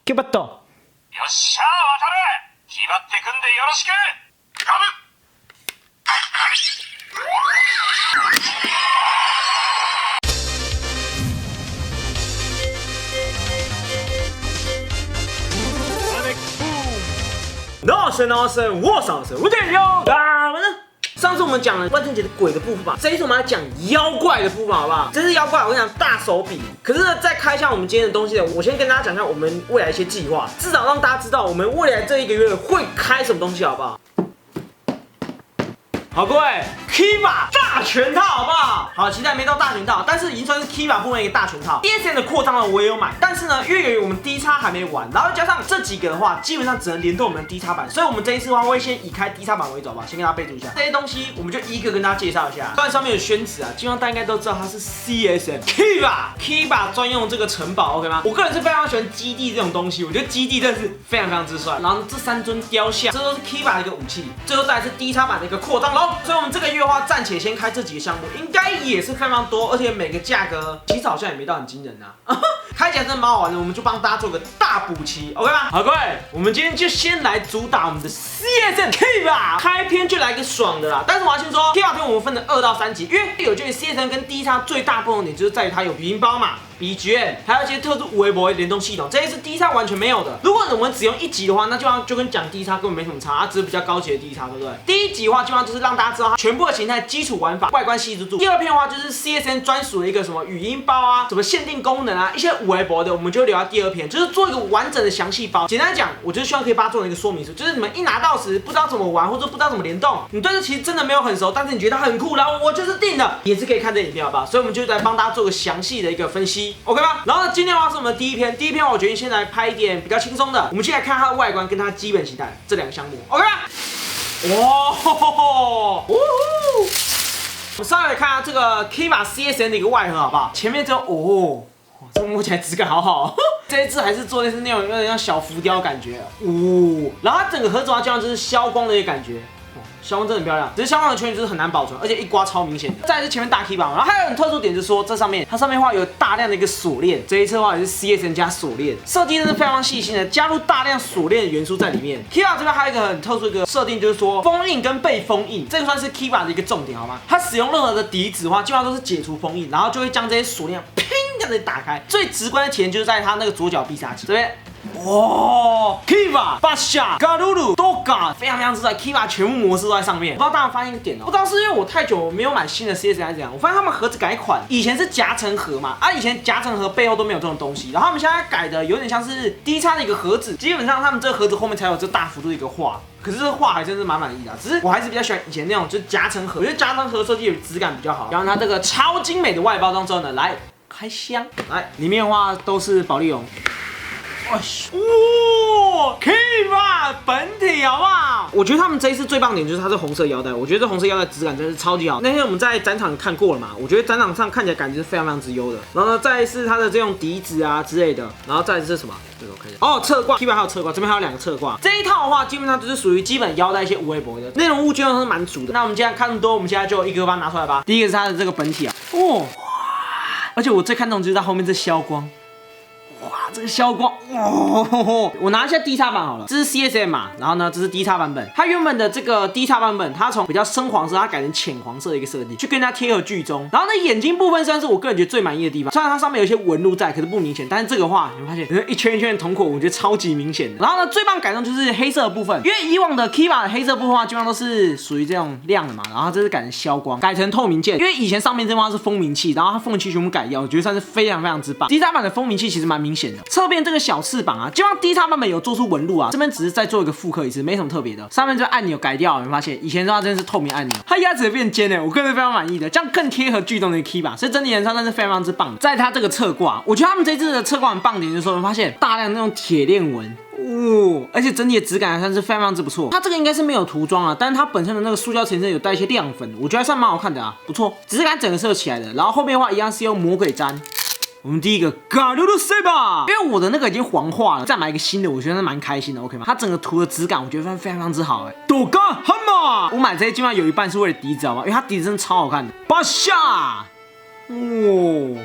キバット。よっしゃー、渡れ。気張ってくんでよろしく。ガブ。闹神，我上神，我点有他们呢。上次我们讲了万圣节的鬼的部分吧，这一次我们来讲妖怪的部分，好不好？这次妖怪我跟你讲大手笔，可是呢，在开箱我们今天的东西呢，我先跟大家讲一下我们未来一些计划，至少让大家知道我们未来这一个月会开什么东西，好不好？好，各位 ，Kiva 大全套，好不好？好，期待没到大全套，但是已经算是 Kiva 部分一个大全套。DSM 的扩张呢，我也有买，但是呢，因为由于我们 D 叉还没完，然后加上这几个的话，基本上只能联动我们的 D 叉版，所以我们这一次的话会先以开 D 叉版为主，好不好？先跟大家备注一下这些东西，我们就一个跟大家介绍一下。虽然上面有宣纸啊，基本上大家应该都知道它是 CSM Kiva 专用这个城堡 ，OK 吗？我个人是非常喜欢基地这种东西，我觉得基地真的是非常之帅。然后这3尊雕像，这都是 Kiva 的一个武器，最后再来是 D 叉版的一个扩张龙，所以我们这个月的话，暂且先开这几个项目，应该也是非常多，而且每个价格其实好像也没到很惊人啊。开起来真的蛮好玩的，我们就帮大家做个大补齐 ，OK 吗？好，各位，我们今天就先来主打我们的 CSM Kiva， 开篇就来个爽的啦。但是我要先说 Kiva 篇我们分成2到3集，因为有觉得 CSM 跟 D 叉最大不同点就是在于它有语音包嘛。BGM 还有一些特殊微博的联动系统，这些是 D 叉完全没有的。如果我们只用1集的话，那就跟讲 D 叉根本没什么差，它只是比较高级的 D 叉，对不对？第1集的话，基本上就是让大家知道它全部的形态、基础玩法、外观细致度。第2篇的话，就是 CSM 专属的一个什么语音包啊、什么限定功能啊、一些微博的，我们就留到第2篇，就是做一个完整的详细包。简单讲，我就是希望可以把它做成一个说明书，就是你们一拿到时不知道怎么玩，或者不知道怎么联动，你对这其实真的没有很熟，但是你觉得它很酷，然后我就是定了，也是可以看这影片，好不好？所以我们就来帮大家做个详细的一个分析 ，OK 吗？然后今天的话是我们的第1篇，第1篇我决定先来拍一点比较轻松的，我们先来看它的外观跟它的基本形态这2个项目 ，OK 吗？哇，我们稍微看下这个 Kiva CSM 的一个外盒，好不好？前面只有哦，这个摸起来质感好好，这一只还是做的是那种有点像小浮雕感觉，哦，然后它整个盒子的话，基本上就是消光的一个感觉。消光真的很漂亮，只是消光的缺点就是很难保存，而且一刮超明显的。再来是前面大 key 板，然后还有很特殊点就是说，它上面的话有大量的一个锁链，这一次的话也是 CSM 加锁链，设计真是非常细心的，加入大量锁链的元素在里面。Kiva 这边还有一个很特殊的一个设定，就是说封印跟被封印，这个算是 Kiva 的一个重点，好吗？它使用任何的底子的话，基本上都是解除封印，然后就会将这些锁链砰这样子打开。最直观的体验就是在它那个左脚必杀技这边。哇 ，Kiva、巴夏、嘎鲁鲁、多嘎，非常之帅 ，Kiva 全部模式都在上面。不知道大家发现一个点哦，不知道是因为我太久没有买新的 CSM 还是怎样，我发现他们盒子改款，以前是夹层盒嘛，以前夹层盒背后都没有这种东西，然后他们现在改的有点像是 D 叉的一个盒子，基本上他们这个盒子后面才有这大幅度的一个画。可是这画还真是蛮满意的，只是我还是比较喜欢以前那种就是夹层盒，我觉得夹层盒设计的质感比较好。然后它这个超精美的外包装之后呢，来开箱，来里面的话都是保丽龙。哇 ，Kiva 本体好不好？我觉得他们这一次最棒点就是它这红色腰带，我觉得这红色腰带质感真是超级好。那天我们在展场看过了嘛，我觉得展场上看起来感觉是非常之优的。然后呢，再来是它的这种笛子啊之类的，然后再来是什么？这个我看一下。哦，侧挂 ，Kiva 还有侧挂，这边还有2个侧挂。这一套的话，基本上就是属于基本腰带一些无微博的内容物，基本上是蛮足的。那我们既然看那么多，我们现在就一个把它拿出来吧。第一个是它的这个本体啊，哇，而且我最看重就是它后面这消光。哇，这个消光，哦，我拿一下 D 叉版好了，这是 CSM 嘛，然后呢，这是 D 叉版本。它原本的这个 D 叉版本，它从比较深黄色，它改成浅黄色的一个设计，去跟它贴合剧中。然后呢，眼睛部分算是我个人觉得最满意的地方，虽然它上面有一些纹路在，可是不明显。但是这个话，你们发现一圈一圈的瞳孔，我觉得超级明显的。然后呢，最棒改动就是黑色的部分，因为以往的 Kiva 的黑色部分的话，基本上都是属于这种亮的嘛，然后这是改成消光，改成透明键。因为以前上面这方是风鸣器，然后它风鸣器全部改掉，我觉得算是非常之棒。D 叉版的风鸣器其实蛮明显的，侧边这个小翅膀啊，基本上 D 叉版本有做出纹路啊，这边只是再做一个复刻一次，没什么特别的。上面这个按钮改掉，有没有发现？以前的话真的是透明按钮，它牙齿也变尖了，我个人非常满意的，这样更贴合剧中的 Kiva， 所以整体颜色真是非常之棒的。在它这个侧挂，我觉得他们这次的侧挂很棒点就是说，有没有发现大量那种铁链纹。哦，而且整体的质感还算是非常之不错。它这个应该是没有涂装啊，但是它本身的那个塑胶层有带一些亮粉，我觉得还算蛮好看的啊，不错。只是它整个是有起来的，然后后面的话一样是用魔鬼毡。我们第一个 Garuda Saber， 因为我的那个已经黄化了，再买一个新的，我觉得蛮开心的 ，OK 吗？它整个涂的质感，我觉得非常之好，哎。Doga Hammer， 我买这些基本上有一半是为了笛子，好吗？因为它笛子真的超好看的。巴夏，哦。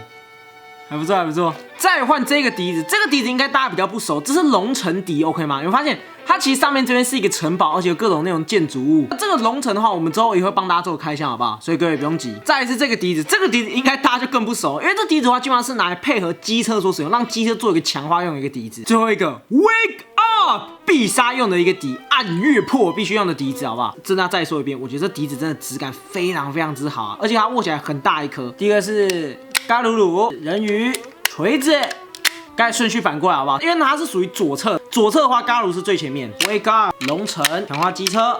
还不错，还不错。再换这个笛子，这个笛子应该大家比较不熟，这是龙城笛 ，OK 吗？有没有发现它其实上面这边是一个城堡，而且有各种那种建筑物。这个龙城的话，我们之后也会帮大家做开箱，好不好？所以各位不用急。再来是这个笛子，这个笛子应该大家就更不熟，因为这笛子的话基本上是拿来配合机车所使用，让机车做一个强化用的一个笛子。最后一个 Wake Up 必杀用的一个笛，暗月破必须用的笛子，好不好？真的要再说一遍，我觉得这笛子真的质感非常非常之好啊，而且它握起来很大一颗。第一个是嘎鲁鲁人鱼锤子。刚才顺序反过来好不好？因为它是属于左侧，左侧的话，嘎鲁是最前面。Wake Up 龙城强化机车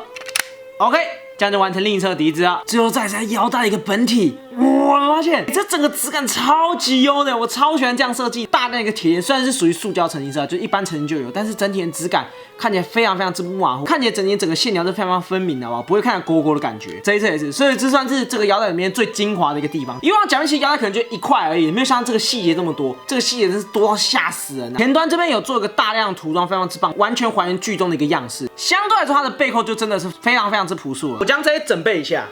，OK， 这样就完成另一侧的笛子了。最后再来腰带的一个本体，我发现这整个质感超级优的，我超喜欢这样设计。大量一个铁链，虽然是属于塑胶成型色，就一般成型就有，但是整体的质感看起来非常非常之不马虎，看起来整个线条是非常非常分明的，好不好？不会看起来勾勾的感觉。这一次也是，所以这算是这个腰带里面最精华的一个地方。以往假面骑士腰带可能就一块而已，没有像这个细节这么多，这个细节真是多到吓死人。前端这边有做一个大量的涂装，非常之棒，完全还原剧中的一个样式。相对来说，它的背扣就真的是非常非常之朴素了。我将这些整备一下。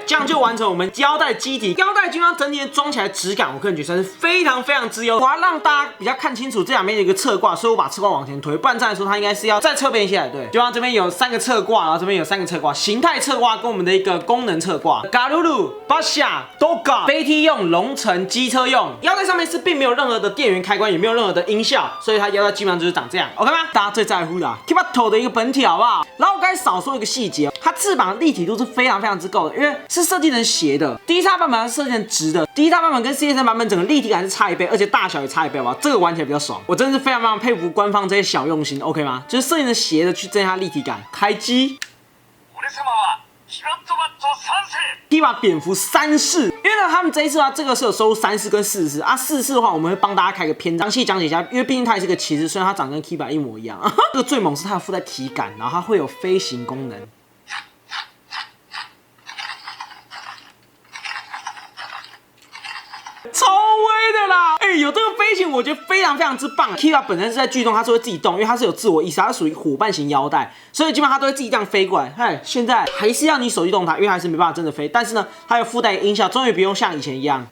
这样就完成我们腰带机体。腰带基本上整体装起来质感，我个人觉得算是非常非常之优。我要让大家比较看清楚这两边有一个侧挂，所以我把侧挂往前推，不然这样来说它应该是要再侧边一些才对。就像这边有3个侧挂，然后这边有3个侧挂，形态侧挂跟我们的一个功能侧挂。嘎鲁鲁、巴夏、Doga 飞梯用，龙城机车用。腰带上面是并没有任何的电源开关，也没有任何的音效，所以它腰带基本上就是长这样 ，OK 吗？大家最在乎的Kibato 的一个本体好不好？然后我刚才少说一个细节，它翅膀立体度是非常非常之够的，因为是设计成斜的。第一叉版本是设计成直的，第一叉版本跟 CSN 版本整个立体感是差1倍，而且大小也差1倍，好不好？这个玩起来比较爽。我真的是非常非常佩服官方这些小用心 ，OK 吗？就是设计成斜的去增加它立体感。开机。Kiba 蝙蝠3世，因为呢，他们这一次啊，这个是有收入3世跟4世啊。4世的话，我们会帮大家开个篇章，详细讲解一下，因为毕竟它也是个骑士，虽然它长跟 Kiba 一模一样。这个最猛是它有附带体感，然后它会有飞行功能。超威的啦！有这个飞行，我觉得非常非常之棒。Kiba 本身是在剧中，它是会自己动，因为它是有自我意识，它是属于伙伴型腰带，所以基本上它都会自己这样飞过来。现在还是要你手机动它，因为还是没办法真的飞。但是呢，它有附带音效，终于不用像以前一样，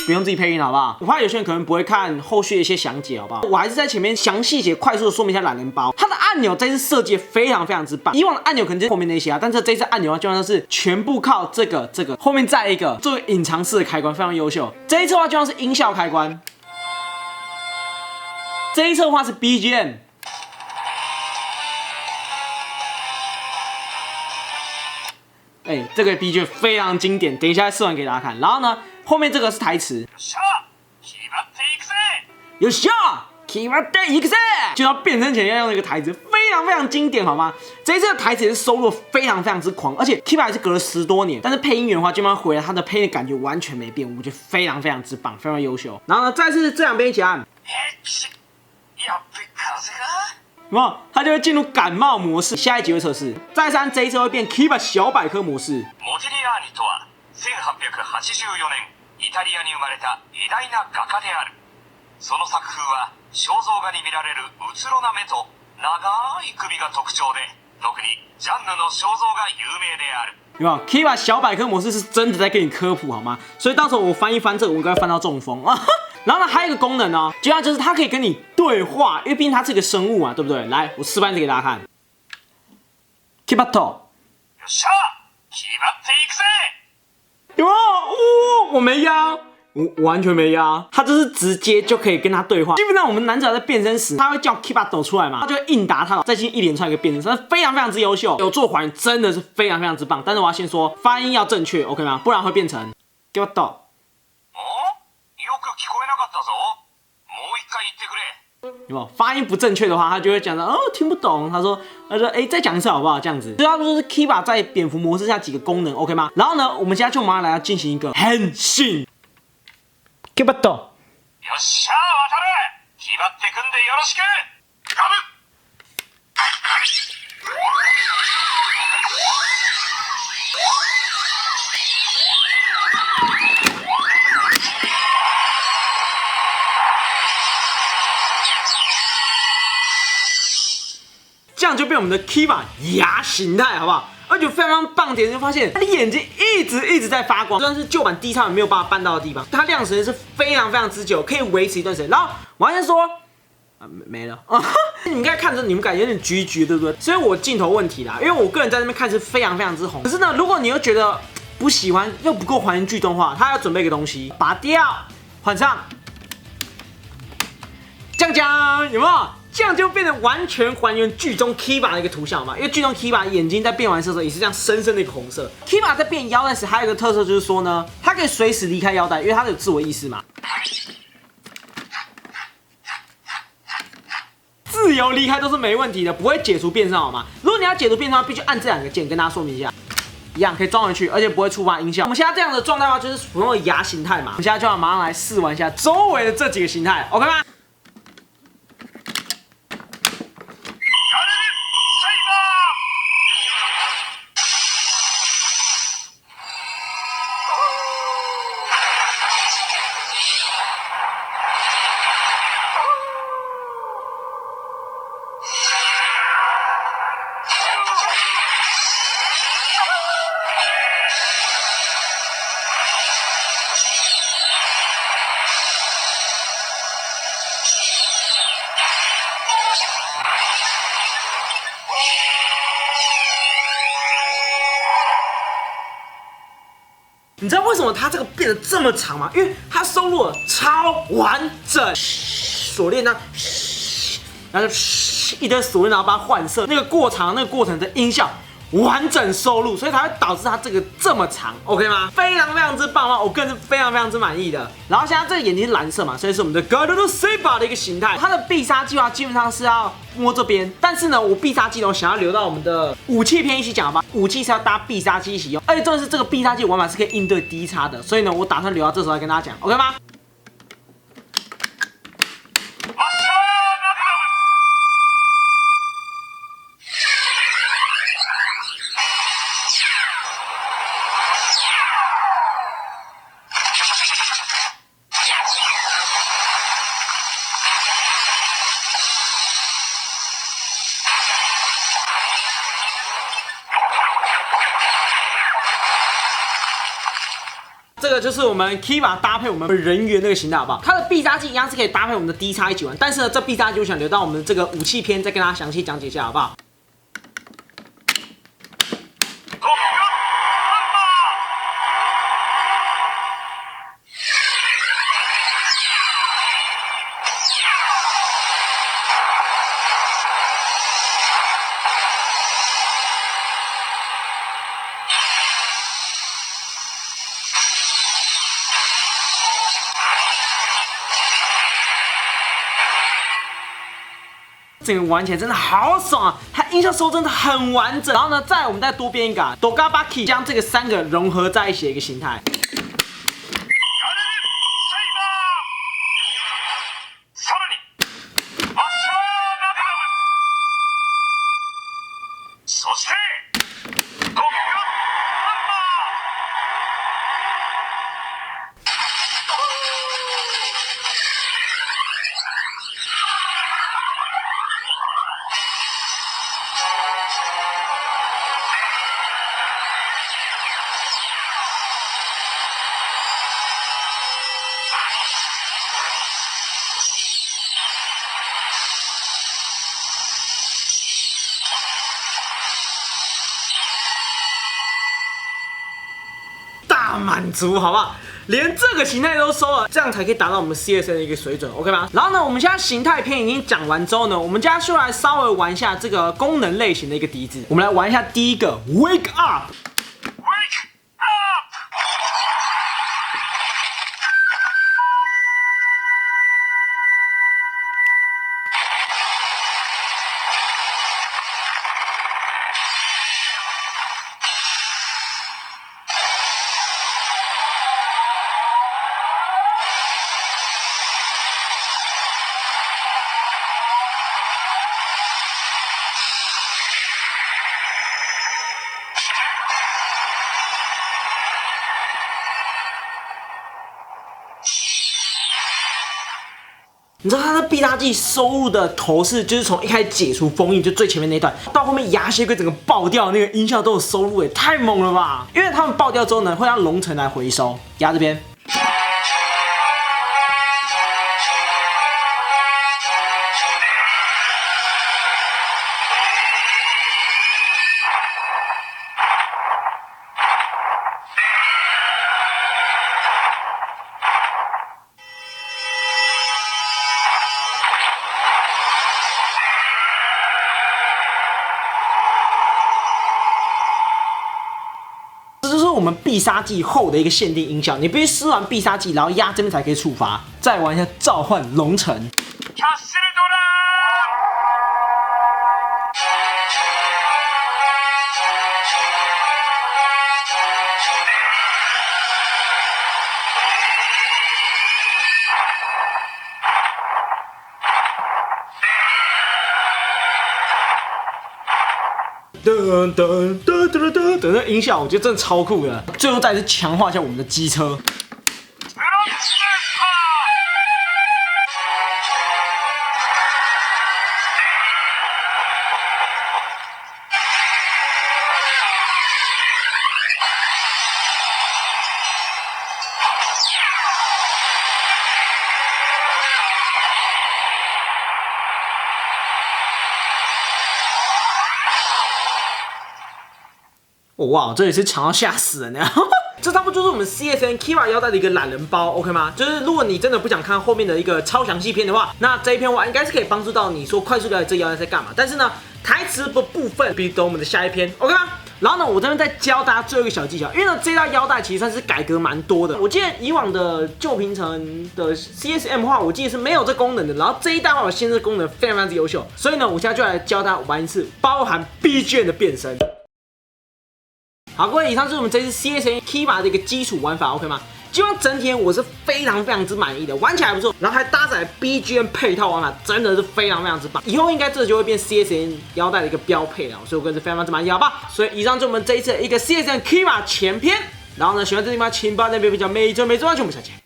不用自己配音，好不好？我怕有些人可能不会看后续的一些详解，好不好？我还是在前面详细写，快速的说明一下懒人包。它的按钮这次设计非常非常之棒，以往的按钮可能就是后面那些啊，但是这次按钮的话，基本上是全部靠这个后面再一个作为隐藏式的开关，非常优秀。这一侧的话，基本上是音效开关，这一侧的话是 BGM。这个 BGM 非常经典，等一下试完给大家看。然后呢，后面这个是台词。有效 ，Kiba de X， 就要变身前要用那个台词，非常非常经典，好吗？这一次的台词也是收录非常非常之狂，而且 Kiba 也是隔了10多年，但是配音员的话，基本上回来他的配音感觉完全没变，我觉得非常非常之棒，非常优秀。然后呢，再是这两边一起按。有没有？它就会进入感冒模式，下一集会测试。再3这一次会变 Kiba 小百科模式。モディリアーニとは1884年イタリアに生まれた偉大な画家である。その作風は肖像画に見られるうつろな目と長い首が特徴で、特にジャンヌの肖像が有名である。有没有 ？Kiba 小百科模式是真的在给你科普好吗？所以到时候我翻一翻这个，我应该翻到中风啊。然后呢，还有一个功能呢，主要就是它可以跟你对话，因为毕竟它是一个生物嘛，对不对？来，我示范一次给大家看。Kibato， よっしゃ、決まっていくぜ！有没有？我没压，我完全没压，它就是直接就可以跟他对话。基本上我们男主角在变身时，他会叫 Kibato 出来嘛，他就会应答他，再进行一连串一个变身，真的非常非常之优秀，有做还原，真的是非常非常之棒。但是我要先说发音要正确 ，OK 吗？不然会变成 Kibato。よく聞こえなかったぞ。もう一回言ってくれ。有没有发音不正确的话，他就会讲到听不懂。他说再讲一次好不好？这样子，主要就是 Kiba 在蝙蝠模式下几个功能 ，OK 吗？然后呢，我们现在就马上来要进行一个変身。Kibato。よっしゃ、渡れ。決まってくんでよろしく。ガブ。这样就变我们的 Kiba 牙形态，好不好？而且非常棒的点就发现他的眼睛一直在发光，虽然是旧版 D 叉没有办法办到的地方，它亮时间是非常之久，可以维持一段时间。然后我还先说。没了啊！你们应该看着，你们感觉有点橘，对不对？所以我镜头问题啦，因为我个人在那边看是非常之红。可是呢，如果你又觉得不喜欢又不够还原剧动画，它要准备一个东西，拔掉，换上，酱，有没有？这样就变成完全还原剧中 Kiba 的一个图像嘛？因为剧中 Kiba 眼睛在变完色的时候也是这样深的一个红色。Kiba 在变腰带时还有一个特色就是说呢，它可以随时离开腰带，因为它有自我意识嘛。自由离开都是没问题的，不会解除变身好吗？如果你要解除变身，必须按这2个键，跟大家说明一下，一样可以装回去，而且不会触发音效。我们现在这样的状态的话，就是普通的牙形态嘛。我们现在就要马上来试玩一下周围的这几个形态 ，OK 吗？你知道为什么它这个变得这么长吗？因为它收录了超完整，锁链呢，然后一堆锁链，然后把它换色，那个过程的音效完整收录，所以才会导致它这个这么长 ，OK 吗？非常之棒啊！我个人是非常之满意的。然后现在这个眼睛是蓝色嘛，所以是我们的 Garuda Saber 的一个形态。它的必杀技的话，基本上是要摸这边，但是呢，我必杀技呢，我想要留到我们的武器篇一起讲吧。武器是要搭必杀技一起用，而且重点是这个必杀技玩法是可以应对D叉的，所以呢，我打算留到这时候来跟大家讲 ，OK 吗？这个就是我们 Kiba 搭配我们人猿那个形态，好不好？它的必杀技一样是可以搭配我们的 D 叉一起玩，但是呢，这必杀技我想留到我们的这个武器篇再跟大家详细讲解一下，好不好？整个玩起来真的好爽啊！它音效收真的很完整。然后呢，我们再多编一个 Dogabaki， 将这个3个融合在一起的一个形态。大满足，好不好？连这个形态都收了，这样才可以达到我们 CSN 的一个水准 ，OK 吗？然后呢，我们现在形态篇已经讲完之后呢，我们接下来稍微玩一下这个功能类型的一个笛子。我们来玩一下第一个 Wake Up。你知道它的必杀技收入的头饰，就是从一开始解除封印就最前面那一段，到后面牙血鬼整个爆掉，那个音效都有收入，太猛了吧！因为他们爆掉之后呢，会让龙城来回收，压这边。这就是我们必杀技后的一个限定音效，你必须施完必杀技，然后压这边才可以触发。再玩一下召唤龙城。噔噔噔噔噔噔，那音效我觉得真的超酷的。最后再是强化一下我们的机车。哦哇，这也是强到吓死人呀！这差不多就是我们 CSN Kiba 腰带的一个懒人包 ，OK 吗？就是如果你真的不想看后面的一个超详细片的话，那这一篇话应该是可以帮助到你说快速了解这腰带在干嘛。但是呢，台词的部分必须等我们的下一篇 ，OK 吗？然后呢，我这边再教大家最后一个小技巧，因为呢这套腰带其实算是改革蛮多的。我记得以往的旧平成的 CSM 的话，我记得是没有这功能的。然后这一代的话，我新的功能非常非常之优秀，所以呢，我现在就来教大家玩一次包含 BGM 的变身。好，各位，以上是我们这次 CSN Kiba 的一个基础玩法 ，OK 吗？基本上整体我是非常非常之满意的，玩起来还不错，然后还搭载 BGM 配套玩法，真的是非常非常之棒。以后应该这就会变 CSN 腰带的一个标配了，所以我个人是非常非常之满意，好吧？所以以上就是我们这一次的一个 CSN Kiba 前篇。然后呢，喜欢这地方请帮那边比较每周完全我们下期见。